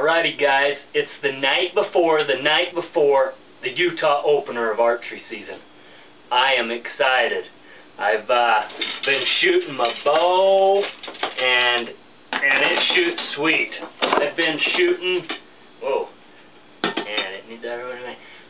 Alrighty guys, it's the night before the Utah opener of archery season. I am excited. I've been shooting my bow and it shoots sweet. I've been shooting,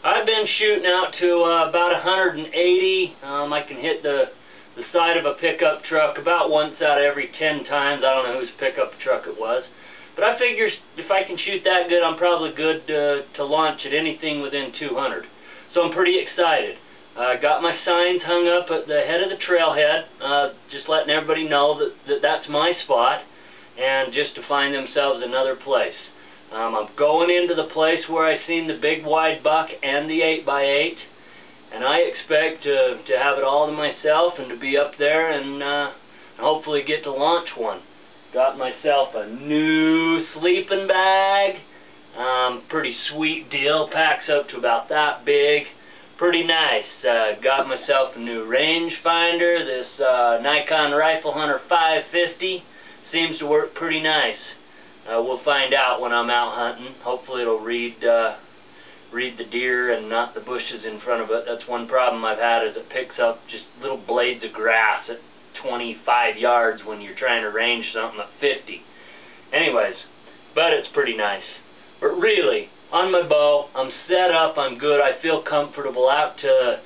I've been shooting out to about 180. I can hit the side of a pickup truck about once out of every 10 times. I don't know whose pickup truck it was. But I figure if I can shoot that good, I'm probably good to launch at anything within 200. So I'm pretty excited. Got my signs hung up at the head of the trailhead, just letting everybody know that that's my spot, and just to find themselves another place. I'm going into the place where I seen the big wide buck and the 8x8, and I expect to have it all to myself and to be up there and hopefully get to launch one. Got myself a new sleeping bag, pretty sweet deal, packs up to about that big, pretty nice. Got myself a new rangefinder, this Nikon Rifle Hunter 550, seems to work pretty nice. We'll find out when I'm out hunting. Hopefully it'll read the deer and not the bushes in front of it. That's one problem I've had, is it picks up just little blades of grass at 25 yards when you're trying to range something at 50. Anyways, but it's pretty nice. But really, on my bow, I'm set up, I'm good, I feel comfortable out to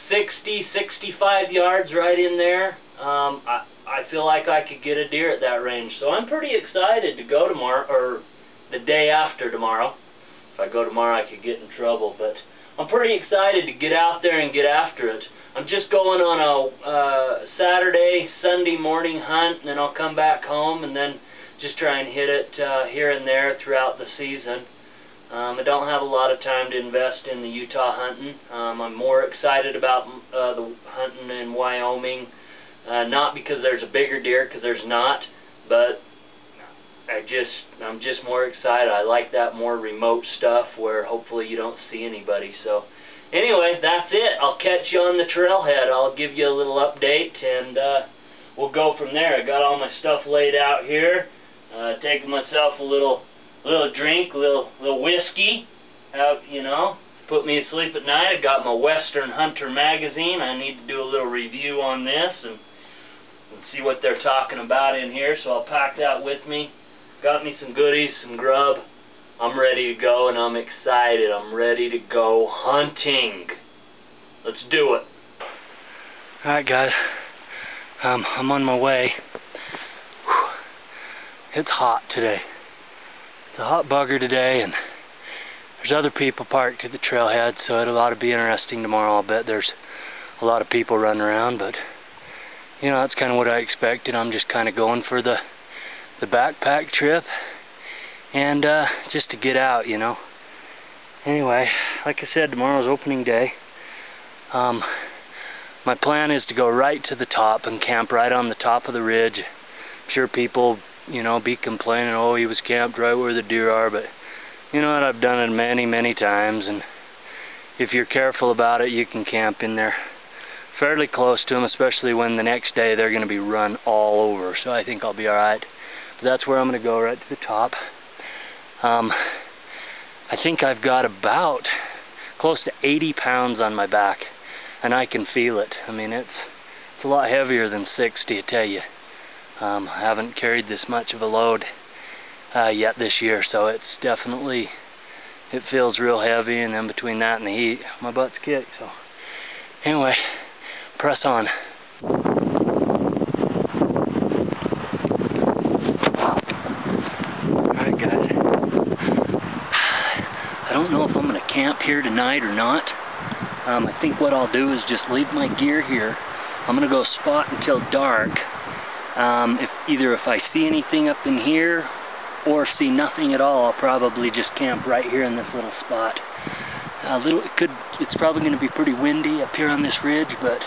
60, 65 yards right in there. I feel like I could get a deer at that range. So I'm pretty excited to go tomorrow, or the day after tomorrow. If I go tomorrow I could get in trouble, but I'm pretty excited to get out there and get after it. I'm just going on a Saturday, Sunday morning hunt, and then I'll come back home and then just try and hit it here and there throughout the season. I don't have a lot of time to invest in the Utah hunting. I'm more excited about the hunting in Wyoming, not because there's a bigger deer, because there's not, but I'm just more excited. I like that more remote stuff where hopefully you don't see anybody. So anyway, that's it. I'll catch you on the trailhead. I'll give you a little update, and we'll go from there. I got all my stuff laid out here. Taking myself a little drink, a little whiskey, put me to sleep at night. I got my Western Hunter magazine. I need to do a little review on this and see what they're talking about in here. So I'll pack that with me. Got me some goodies, some grub. I'm ready to go, and I'm excited. I'm ready to go hunting. Let's do it. Alright guys, I'm on my way. It's hot today. It's a hot bugger today, and there's other people parked at the trailhead, so it ought to be interesting tomorrow. I'll bet there's a lot of people running around, but that's kind of what I expected. I'm just kind of going for the backpack trip, and just to get out, Anyway, like I said, tomorrow's opening day. My plan is to go right to the top and camp right on the top of the ridge. I'm sure people, be complaining, oh, he was camped right where the deer are, but you know what, I've done it many, many times, and if you're careful about it, you can camp in there fairly close to them, especially when the next day they're going to be run all over. So I think I'll be alright. But that's where I'm going to go, right to the top. I think I've got about close to 80 pounds on my back, and I can feel it. I mean, it's a lot heavier than 60, I tell you. I haven't carried this much of a load yet this year, so it's definitely, it feels real heavy, and then between that and the heat, my butt's kicked. So anyway, press on. Alright guys, I don't know if I'm going to camp here tonight or not. I think what I'll do is just leave my gear here. I'm going to go spot until dark. If I see anything up in here or see nothing at all, I'll probably just camp right here in this little spot. It's probably going to be pretty windy up here on this ridge, but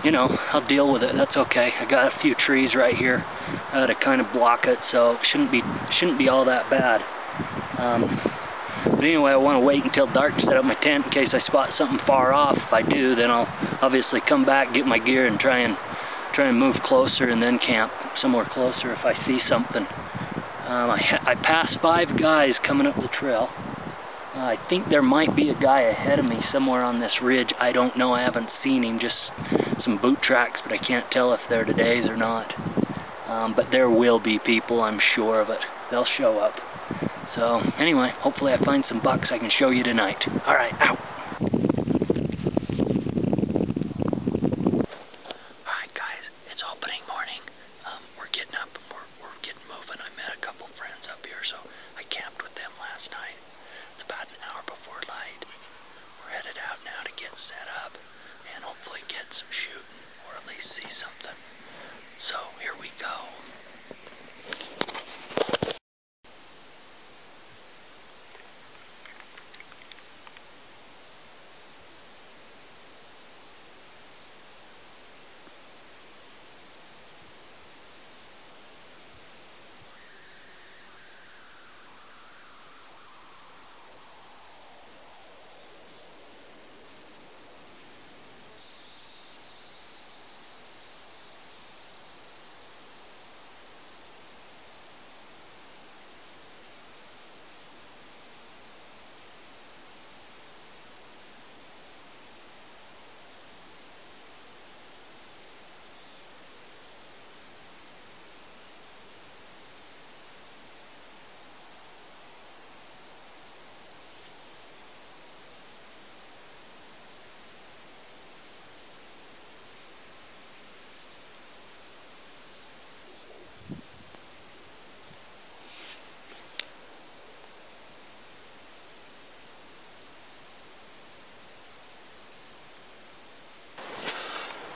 I'll deal with it. That's okay. I got a few trees right here to kind of block it, so it shouldn't be all that bad. But anyway, I want to wait until dark to set up my tent in case I spot something far off. If I do, then I'll obviously come back, get my gear, and try and move closer, and then camp somewhere closer if I see something. I passed 5 guys coming up the trail. I think there might be a guy ahead of me somewhere on this ridge. I don't know, I haven't seen him, just some boot tracks, but I can't tell if they're today's or not. But there will be people, I'm sure of it. They'll show up. So, anyway, hopefully I find some bucks I can show you tonight. Alright, out. Alright guys, it's opening morning. We're getting up and we're getting moving. I met a couple friends up here, so I camped with them last night. It's about an hour before light. We're headed out now to get set up and hopefully get some shooting, or at least see something. So, here we go.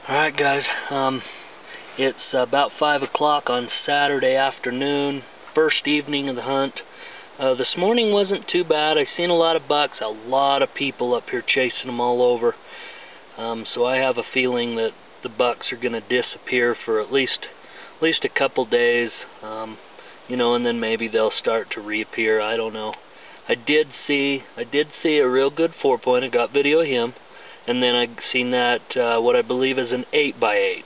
Alright guys, it's about 5 o'clock on Saturday afternoon, first evening of the hunt. This morning wasn't too bad. I've seen a lot of bucks, a lot of people up here chasing them all over. So I have a feeling that the bucks are going to disappear for at least a couple days, you know, and then maybe they'll start to reappear. I don't know. I did see a real good 4-point. I got video of him. And then I seen that, what I believe is an 8x8.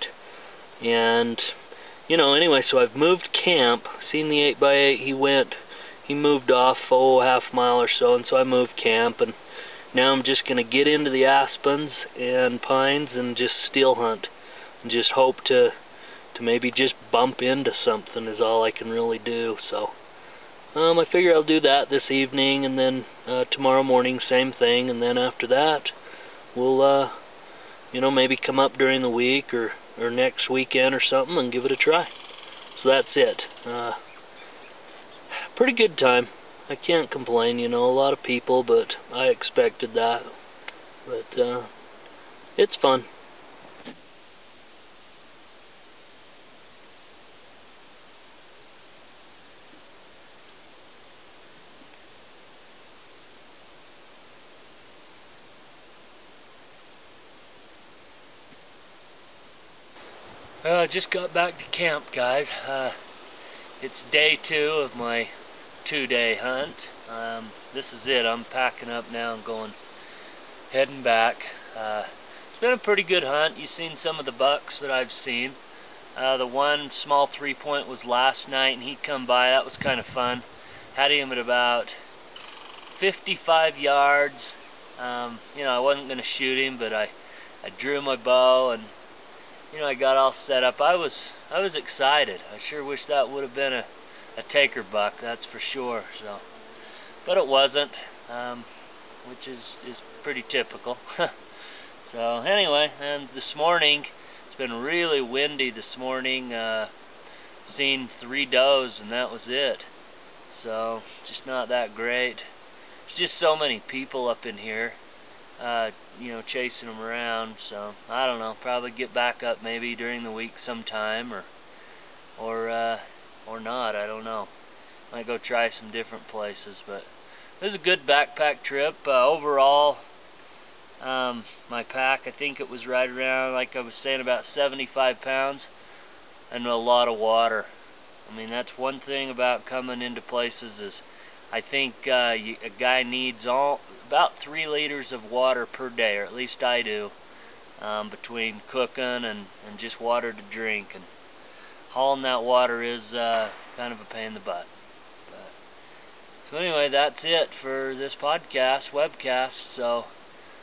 And, you know, anyway, so I've moved camp, seen the 8x8, he moved off, half mile or so, and so I moved camp, and now I'm just going to get into the aspens and pines and just steel hunt. And just hope to maybe just bump into something is all I can really do, so. I figure I'll do that this evening, and then tomorrow morning, same thing, and then after that, we'll, you know, maybe come up during the week or next weekend or something and give it a try. So that's it. Pretty good time. I can't complain, you know, a lot of people, but I expected that. But, it's fun. I just got back to camp, guys. It's day 2 of my 2-day hunt. This is it. I'm packing up now and heading back. It's been a pretty good hunt. You've seen some of the bucks that I've seen. The one small 3-point was last night, and he'd come by. That was kind of fun. Had him at about 55 yards. You know, I wasn't going to shoot him, but I drew my bow and, you know, I got all set up. I was excited. I sure wish that would have been a taker buck, that's for sure. So, but it wasn't, which is pretty typical. So anyway, and this morning it's been really windy. This morning, seen 3 does, and that was it. So just not that great. There's just so many people up in here. You know, chasing them around, so I don't know, probably get back up maybe during the week sometime, or not, I don't know. Might go try some different places, but it was a good backpack trip. Overall, my pack, I think it was right around, like I was saying, about 75 pounds, and a lot of water. I mean, that's one thing about coming into places is I think a guy needs about 3 liters of water per day, or at least I do, between cooking and just water to drink. And hauling that water is kind of a pain in the butt. So anyway, that's it for this podcast, Webcast. So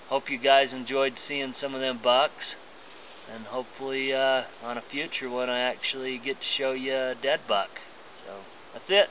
hope you guys enjoyed seeing some of them bucks. And hopefully on a future one I actually get to show you a dead buck. So that's it.